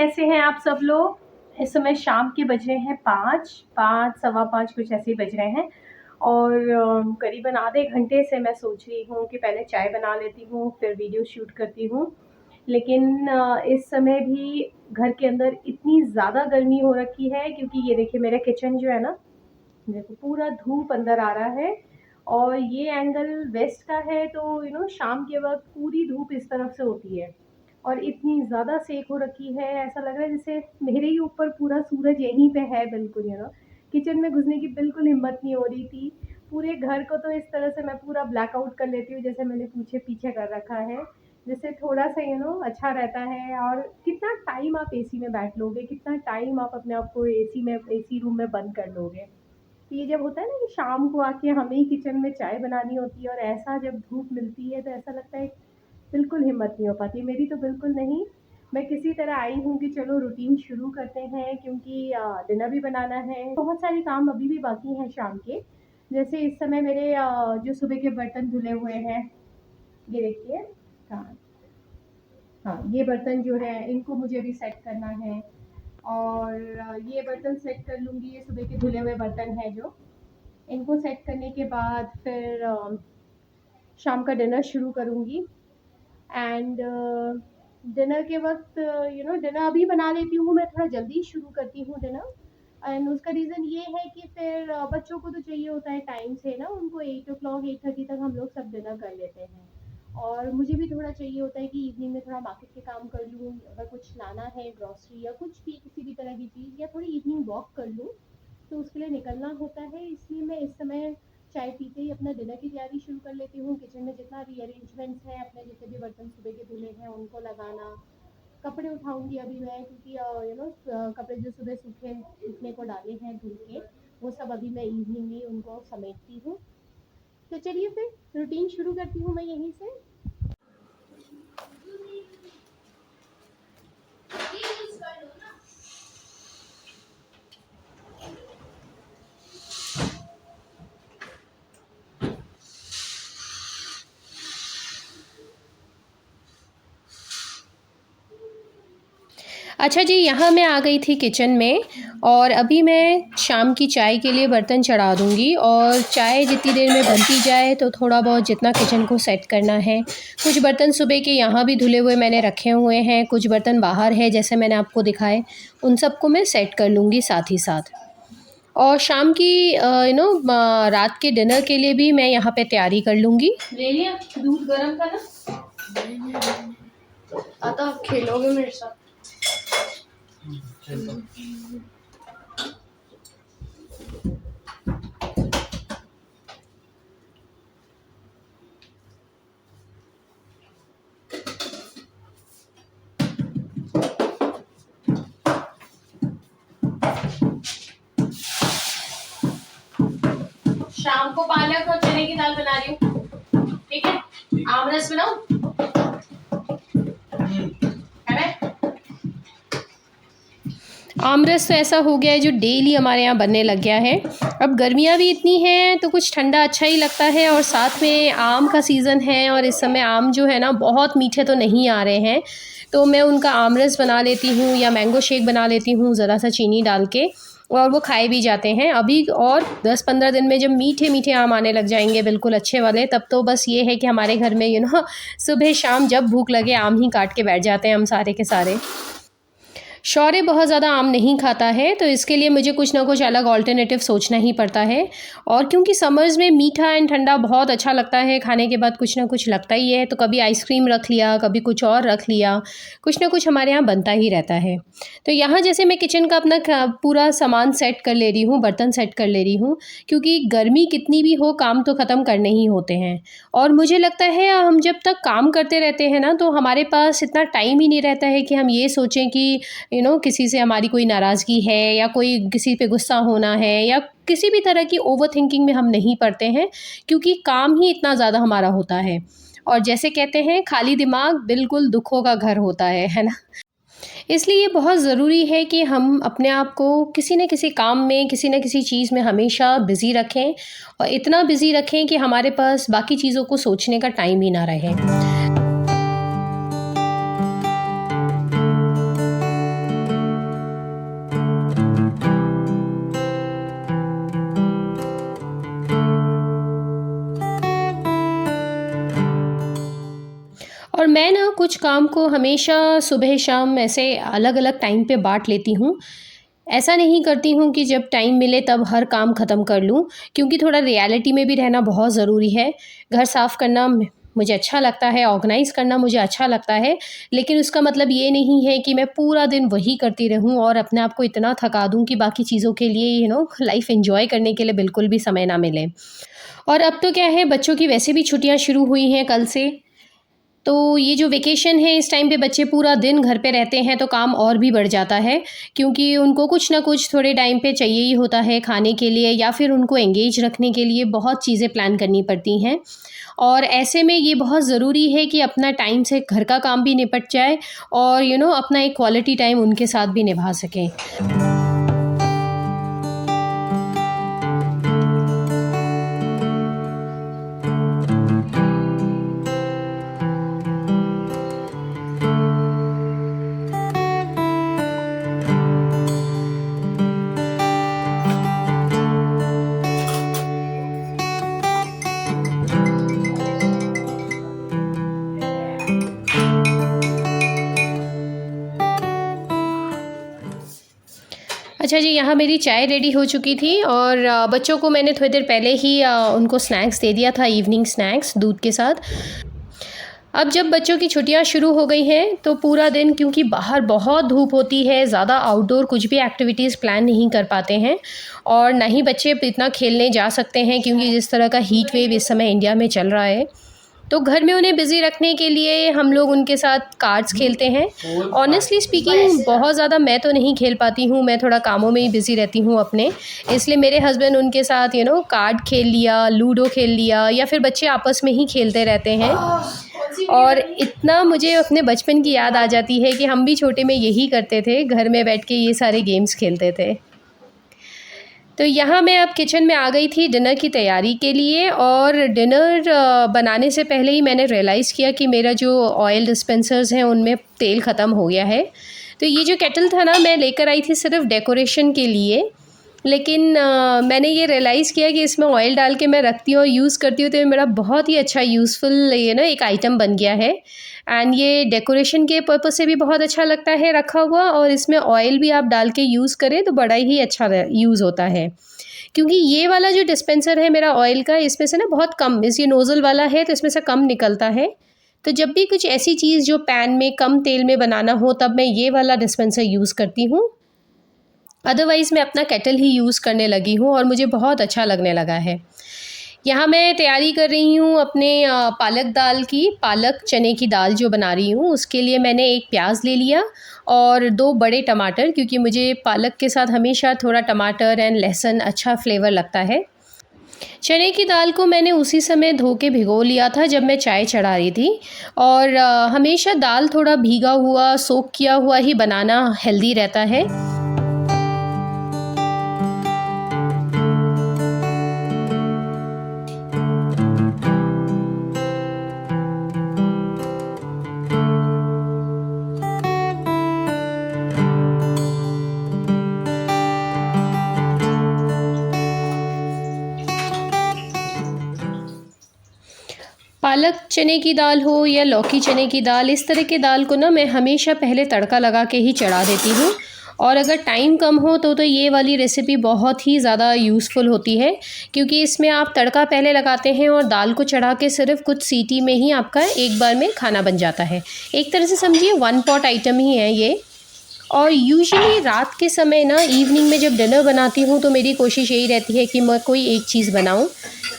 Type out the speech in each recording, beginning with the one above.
कैसे हैं आप सब लोग। इस समय शाम के बज रहे हैं 5 सवा 5 कुछ ऐसे ही बज रहे हैं। और करीबन आधे घंटे से मैं सोच रही हूँ कि पहले चाय बना लेती हूँ फिर वीडियो शूट करती हूँ। लेकिन इस समय भी घर के अंदर इतनी ज़्यादा गर्मी हो रखी है, क्योंकि ये देखिए मेरा किचन जो है ना, देखो पूरा धूप अंदर आ रहा है। और ये एंगल वेस्ट का है, तो शाम के वक्त पूरी धूप इस तरफ से होती है और इतनी ज़्यादा सेक हो रखी है, ऐसा लग रहा है जैसे मेरे ही ऊपर पूरा सूरज यहीं पे है बिल्कुल। किचन में घुसने की बिल्कुल हिम्मत नहीं हो रही थी। पूरे घर को तो इस तरह से मैं पूरा ब्लैकआउट कर लेती हूँ, जैसे मैंने पीछे पीछे कर रखा है, जिससे थोड़ा सा अच्छा रहता है। और कितना टाइम आप एसी में बैठ लोगे, कितना टाइम आप अपने आप को एसी रूम में बंद कर लोगे। तो ये जब होता है ना कि शाम को आके हमें ही किचन में चाय बनानी होती है और ऐसा जब धूप मिलती है, तो ऐसा लगता है बिल्कुल हिम्मत नहीं हो पाती मेरी, तो बिल्कुल नहीं। मैं किसी तरह आई हूँ कि चलो रूटीन शुरू करते हैं, क्योंकि डिनर भी बनाना है, बहुत सारे काम अभी भी बाकी हैं शाम के। जैसे इस समय मेरे जो सुबह के बर्तन धुले हुए हैं, ये देखिए। हाँ हाँ, ये बर्तन जो है इनको मुझे भी सेट करना है। और ये बर्तन सेट कर लूँगी, ये सुबह के धुले हुए बर्तन है जो, इनको सेट करने के बाद फिर शाम का डिनर शुरू करूँगी। एंड डिनर के वक्त डिनर अभी बना लेती हूँ, मैं थोड़ा जल्दी शुरू करती हूँ डिनर। एंड उसका रीज़न ये है कि फिर बच्चों को तो चाहिए होता है टाइम से ना, उनको 8 o'clock 8:30 तक हम लोग सब डिनर कर लेते हैं। और मुझे भी थोड़ा चाहिए होता है कि इवनिंग में थोड़ा मार्केट के काम कर लूँ, अगर कुछ लाना है ग्रॉसरी या कुछ भी किसी भी तरह की चीज़, या थोड़ी इवनिंग वॉक कर लूँ, तो उसके लिए निकलना होता है। इसलिए मैं इस समय चाय पीते ही अपना डिनर की तैयारी शुरू कर लेती हूँ। किचन में जितना भी अरेंजमेंट्स हैं, अपने जितने भी बर्तन सुबह के धुले हैं उनको लगाना, कपड़े उठाऊंगी अभी मैं, क्योंकि कपड़े जो सुबह सूखने को डाले हैं धुल के, वो सब अभी मैं इवनिंग में उनको समेटती हूँ। तो चलिए फिर रूटीन शुरू करती हूँ मैं यहीं से। अच्छा जी, यहाँ मैं आ गई थी किचन में, और अभी मैं शाम की चाय के लिए बर्तन चढ़ा दूँगी। और चाय जितनी देर में बनती जाए, तो थोड़ा बहुत जितना किचन को सेट करना है, कुछ बर्तन सुबह के यहाँ भी धुले हुए मैंने रखे हुए हैं, कुछ बर्तन बाहर है जैसे मैंने आपको दिखाए, उन सबको मैं सेट कर लूँगी साथ ही साथ। और शाम की रात के डिनर के लिए भी मैं यहाँ पे तैयारी कर लूँगी। ले लिया दूध गर्म था ना, आता आप खेलोगे मेरे साथ। शाम को पालक और चने की दाल बना रही हूँ, ठीक है। आमरस बनाओ, आमरस तो ऐसा हो गया है जो डेली हमारे यहाँ बनने लग गया है। अब गर्मियाँ भी इतनी हैं तो कुछ ठंडा अच्छा ही लगता है, और साथ में आम का सीज़न है, और इस समय आम जो है ना बहुत मीठे तो नहीं आ रहे हैं, तो मैं उनका आमरस बना लेती हूँ या मैंगो शेक बना लेती हूँ ज़रा सा चीनी डाल के, और वो खाए भी जाते हैं अभी। और 10-15 दिन में जब मीठे मीठे आम आने लग जाएंगे बिल्कुल अच्छे वाले, तब तो बस ये है कि हमारे घर में सुबह शाम जब भूख लगे आम ही काट के बैठ जाते हैं हम सारे के सारे। शौर्य बहुत ज़्यादा आम नहीं खाता है, तो इसके लिए मुझे कुछ ना कुछ अलग ऑल्टरनेटिव सोचना ही पड़ता है। और क्योंकि समर्स में मीठा एंड ठंडा बहुत अच्छा लगता है, खाने के बाद कुछ ना कुछ लगता ही है, तो कभी आइसक्रीम रख लिया, कभी कुछ और रख लिया, कुछ ना कुछ हमारे यहाँ बनता ही रहता है। तो यहाँ जैसे मैं किचन का अपना पूरा सामान सेट कर ले रही हूँ, बर्तन सेट कर ले रही हूँ, क्योंकि गर्मी कितनी भी हो काम तो ख़त्म करने ही होते हैं। और मुझे लगता है हम जब तक काम करते रहते हैं ना, तो हमारे पास इतना टाइम ही नहीं रहता है कि हम ये सोचें कि किसी से हमारी कोई नाराज़गी है, या कोई किसी पे गुस्सा होना है, या किसी भी तरह की ओवर थिंकिंग में हम नहीं पड़ते हैं, क्योंकि काम ही इतना ज़्यादा हमारा होता है। और जैसे कहते हैं खाली दिमाग बिल्कुल दुखों का घर होता है ना। इसलिए ये बहुत ज़रूरी है कि हम अपने आप को किसी न किसी काम में, किसी न किसी चीज़ में हमेशा बिज़ी रखें, और इतना बिज़ी रखें कि हमारे पास बाकी चीज़ों को सोचने का टाइम ही ना रहे। और मैं ना कुछ काम को हमेशा सुबह शाम ऐसे अलग अलग टाइम पे बांट लेती हूँ। ऐसा नहीं करती हूँ कि जब टाइम मिले तब हर काम ख़त्म कर लूँ, क्योंकि थोड़ा रियलिटी में भी रहना बहुत ज़रूरी है। घर साफ़ करना मुझे अच्छा लगता है, ऑर्गेनाइज़ करना मुझे अच्छा लगता है, लेकिन उसका मतलब ये नहीं है कि मैं पूरा दिन वही करती रहूँ और अपने आप को इतना थका दूँ कि बाकी चीज़ों के लिए लाइफ़ एन्जॉय करने के लिए बिल्कुल भी समय ना मिले। और अब तो क्या है, बच्चों की वैसे भी छुट्टियाँ शुरू हुई हैं कल से, तो ये जो वेकेशन है इस टाइम पे बच्चे पूरा दिन घर पे रहते हैं, तो काम और भी बढ़ जाता है, क्योंकि उनको कुछ ना कुछ थोड़े टाइम पे चाहिए ही होता है खाने के लिए, या फिर उनको एंगेज रखने के लिए बहुत चीज़ें प्लान करनी पड़ती हैं। और ऐसे में ये बहुत ज़रूरी है कि अपना टाइम से घर का काम भी निपट जाए और अपना एक क्वालिटी टाइम उनके साथ भी निभा सकें। अच्छा जी, यहाँ मेरी चाय रेडी हो चुकी थी और बच्चों को मैंने थोड़ी देर पहले ही उनको स्नैक्स दे दिया था, इवनिंग स्नैक्स दूध के साथ। अब जब बच्चों की छुट्टियां शुरू हो गई हैं तो पूरा दिन, क्योंकि बाहर बहुत धूप होती है, ज़्यादा आउटडोर कुछ भी एक्टिविटीज़ प्लान नहीं कर पाते हैं और ना ही बच्चे इतना खेलने जा सकते हैं, क्योंकि जिस तरह का हीट वेव इस समय इंडिया में चल रहा है। तो घर में उन्हें बिज़ी रखने के लिए हम लोग उनके साथ कार्ड्स खेलते हैं। ऑनेस्टली स्पीकिंग बहुत ज़्यादा मैं तो नहीं खेल पाती हूँ, मैं थोड़ा कामों में ही बिज़ी रहती हूँ अपने, इसलिए मेरे हस्बैंड उनके साथ कार्ड खेल लिया, लूडो खेल लिया, या फिर बच्चे आपस में ही खेलते रहते हैं। और इतना मुझे अपने बचपन की याद आ जाती है कि हम भी छोटे में यही करते थे, घर में बैठ के ये सारे गेम्स खेलते थे। तो यहाँ मैं अब किचन में आ गई थी डिनर की तैयारी के लिए, और डिनर बनाने से पहले ही मैंने रियलाइज़ किया कि मेरा जो ऑयल डिस्पेंसर्स हैं उनमें तेल ख़त्म हो गया है। तो ये जो केटल था ना, मैं लेकर आई थी सिर्फ डेकोरेशन के लिए, लेकिन मैंने ये रियलाइज़ किया कि इसमें ऑयल डाल के मैं रखती हूँ और यूज़ करती हूँ तो ये मेरा बहुत ही अच्छा यूज़फुल एक आइटम बन गया है। एंड ये डेकोरेशन के पर्पज़ से भी बहुत अच्छा लगता है रखा हुआ, और इसमें ऑयल भी आप डाल के यूज़ करें तो बड़ा ही अच्छा यूज़ होता है। क्योंकि ये वाला जो डिस्पेंसर है मेरा ऑयल का, इसमें से ना बहुत कम, ये नोज़ल वाला है तो इसमें से कम निकलता है। तो जब भी कुछ ऐसी चीज़ जो पैन में कम तेल में बनाना हो तब मैं ये वाला डिस्पेंसर यूज़ करती हूँ। अदरवाइज़ मैं अपना केटल ही यूज़ करने लगी हूँ और मुझे बहुत अच्छा लगने लगा है। यहाँ मैं तैयारी कर रही हूँ अपने पालक दाल की, पालक चने की दाल जो बना रही हूँ उसके लिए मैंने एक प्याज ले लिया और 2 बड़े टमाटर, क्योंकि मुझे पालक के साथ हमेशा थोड़ा टमाटर एंड लहसुन अच्छा फ्लेवर लगता है। चने की दाल को मैंने उसी समय धो के भिगो लिया था जब मैं चाय चढ़ा रही थी, और हमेशा दाल थोड़ा भीगा हुआ, सोक किया हुआ ही बनाना हेल्दी रहता है। पालक चने की दाल हो या लौकी चने की दाल, इस तरह की दाल को ना मैं हमेशा पहले तड़का लगा के ही चढ़ा देती हूँ, और अगर टाइम कम हो तो ये वाली रेसिपी बहुत ही ज़्यादा यूज़फुल होती है, क्योंकि इसमें आप तड़का पहले लगाते हैं और दाल को चढ़ा के सिर्फ कुछ सीटी में ही आपका एक बार में खाना बन जाता है। एक तरह से समझिए वन पॉट आइटम ही है ये। और यूजुअली रात के समय ना, इवनिंग में जब डिनर बनाती हूँ तो मेरी कोशिश यही रहती है कि मैं कोई एक चीज़ बनाऊँ,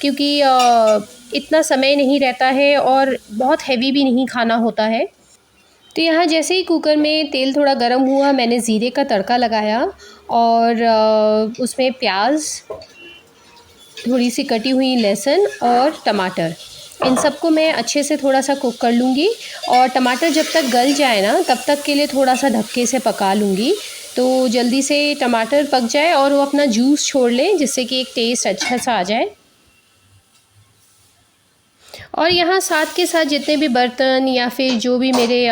क्योंकि इतना समय नहीं रहता है और बहुत हैवी भी नहीं खाना होता है। तो यहाँ जैसे ही कुकर में तेल थोड़ा गर्म हुआ, मैंने ज़ीरे का तड़का लगाया और उसमें प्याज, थोड़ी सी कटी हुई लहसुन और टमाटर, इन सबको मैं अच्छे से थोड़ा सा कुक कर लूँगी, और टमाटर जब तक गल जाए ना तब तक के लिए थोड़ा सा ढक्के से पका लूँगी, तो जल्दी से टमाटर पक जाए और वो अपना जूस छोड़ लें, जिससे कि एक टेस्ट अच्छा सा आ जाए। और यहाँ साथ के साथ जितने भी बर्तन या फिर जो भी मेरे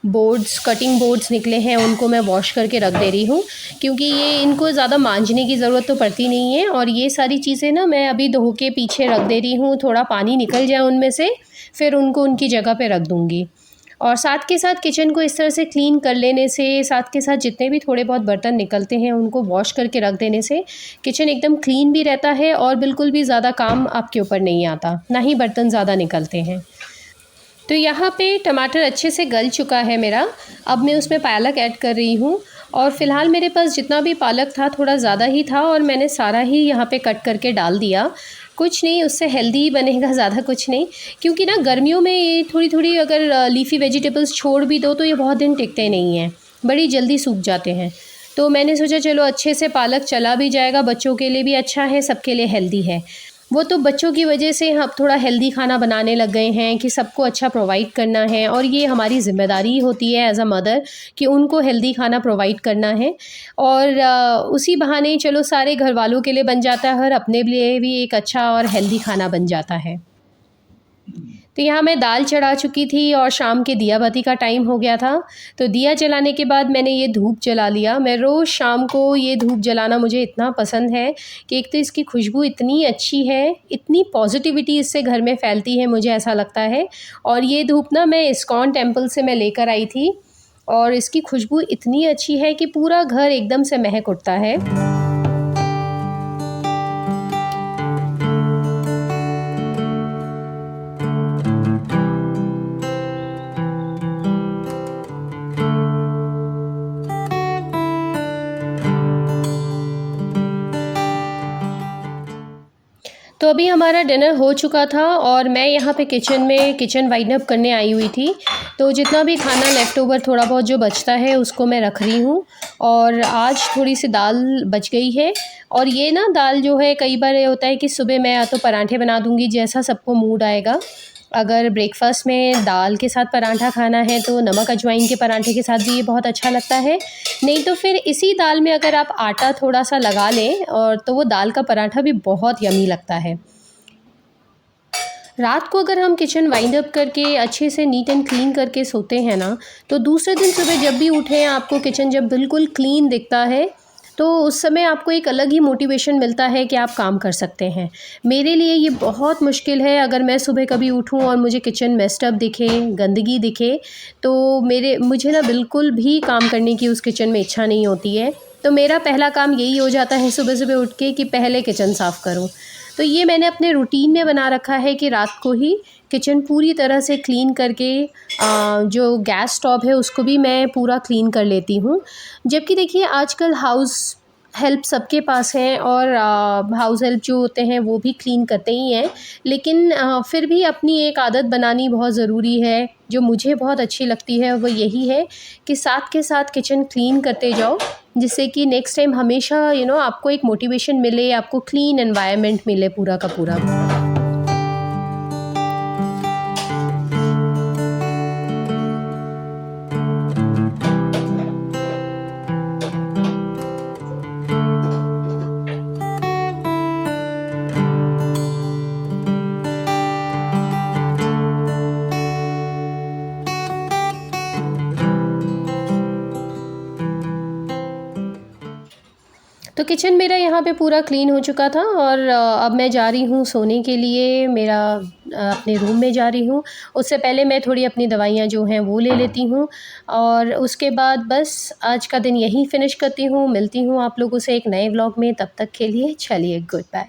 बोर्ड्स, कटिंग बोर्ड्स निकले हैं, उनको मैं वॉश करके रख दे रही हूँ, क्योंकि ये इनको ज़्यादा मांजने की ज़रूरत तो पड़ती नहीं है। और ये सारी चीज़ें ना मैं अभी धो के पीछे रख दे रही हूँ, थोड़ा पानी निकल जाए उनमें से, फिर उनको उनकी जगह पे रख दूँगी। और साथ के साथ किचन को इस तरह से क्लीन कर लेने से, साथ के साथ जितने भी थोड़े बहुत बर्तन निकलते हैं उनको वॉश करके रख देने से किचन एकदम क्लीन भी रहता है और बिल्कुल भी ज़्यादा काम आपके ऊपर नहीं आता, ना ही बर्तन ज़्यादा निकलते हैं। तो यहाँ पे टमाटर अच्छे से गल चुका है मेरा। अब मैं उसमें पालक ऐड कर रही हूँ, और फ़िलहाल मेरे पास जितना भी पालक था थोड़ा ज़्यादा ही था, और मैंने सारा ही यहाँ पे कट करके डाल दिया। कुछ नहीं, उससे हेल्दी बनेगा, ज़्यादा कुछ नहीं, क्योंकि ना गर्मियों में ये थोड़ी-थोड़ी अगर लीफ़ी वेजिटेबल्स छोड़ भी दो तो ये बहुत दिन टिकते नहीं हैं, बड़ी जल्दी सूख जाते हैं। तो मैंने सोचा चलो अच्छे से पालक चला भी जाएगा, बच्चों के लिए भी अच्छा है, सबके लिए हेल्दी है। वो तो बच्चों की वजह से हम थोड़ा हेल्दी खाना बनाने लग गए हैं कि सबको अच्छा प्रोवाइड करना है, और ये हमारी ज़िम्मेदारी होती है एज़ अ मदर कि उनको हेल्दी खाना प्रोवाइड करना है। और उसी बहाने चलो सारे घर वालों के लिए बन जाता है और अपने लिए भी एक अच्छा और हेल्दी खाना बन जाता है। तो यहाँ मैं दाल चढ़ा चुकी थी और शाम के दिया बाती का टाइम हो गया था। तो दिया जलाने के बाद मैंने ये धूप जला लिया। मैं रोज़ शाम को ये धूप जलाना मुझे इतना पसंद है कि एक तो इसकी खुशबू इतनी अच्छी है, इतनी पॉजिटिविटी इससे घर में फैलती है, मुझे ऐसा लगता है। और ये धूप ना मैं इस्कॉन टेम्पल से मैं लेकर आई थी, और इसकी खुशबू इतनी अच्छी है कि पूरा घर एकदम से महक उठता है। तो अभी हमारा डिनर हो चुका था, और मैं यहाँ पे किचन में किचन वाइंड अप करने आई हुई थी। तो जितना भी खाना लेफ़्ट ओवर थोड़ा बहुत जो बचता है उसको मैं रख रही हूँ। और आज थोड़ी सी दाल बच गई है, और ये ना दाल जो है, कई बार ये होता है कि सुबह मैं या तो पराठे बना दूँगी, जैसा सबको मूड आएगा। अगर ब्रेकफ़ास्ट में दाल के साथ पराठा खाना है तो नमक अजवाइन के पराठे के साथ भी ये बहुत अच्छा लगता है। नहीं तो फिर इसी दाल में अगर आप आटा थोड़ा-सा लगा लें, और तो वो दाल का पराठा भी बहुत यम्मी लगता है। रात को अगर हम किचन वाइंड अप करके अच्छे से नीट एंड क्लीन करके सोते हैं ना, तो दूसरे दिन सुबह जब भी उठें आपको किचन जब बिल्कुल क्लीन दिखता है, तो उस समय आपको एक अलग ही मोटिवेशन मिलता है कि आप काम कर सकते हैं। मेरे लिए ये बहुत मुश्किल है, अगर मैं सुबह कभी उठूँ और मुझे किचन मेस्ड अप दिखे, गंदगी दिखे, तो मुझे ना बिल्कुल भी काम करने की उस किचन में इच्छा नहीं होती है। तो मेरा पहला काम यही हो जाता है सुबह-सुबह उठ के कि पहले किचन साफ़ करूँ। तो ये मैंने अपने रूटीन में बना रखा है कि रात को ही किचन पूरी तरह से क्लीन करके जो गैस स्टोव है उसको भी मैं पूरा क्लीन कर लेती हूँ। जबकि देखिए आजकल हाउस हेल्प सबके पास है, और हाउस हेल्प जो होते हैं वो भी क्लीन करते ही हैं, लेकिन फिर भी अपनी एक आदत बनानी बहुत ज़रूरी है। जो मुझे बहुत अच्छी लगती है वो यही है कि साथ के साथ किचन क्लीन करते जाओ, जिससे कि नेक्स्ट टाइम हमेशा आपको एक मोटिवेशन मिले, आपको क्लीन एनवायरनमेंट मिले पूरा का पूरा। तो किचन मेरा यहाँ पे पूरा क्लीन हो चुका था, और अब मैं जा रही हूँ सोने के लिए, अपने रूम में जा रही हूँ। उससे पहले मैं थोड़ी अपनी दवाइयाँ जो हैं वो ले लेती हूँ, और उसके बाद बस आज का दिन यहीं फ़िनिश करती हूँ। मिलती हूँ आप लोगों से एक नए व्लॉग में, तब तक के लिए चलिए गुड बाय।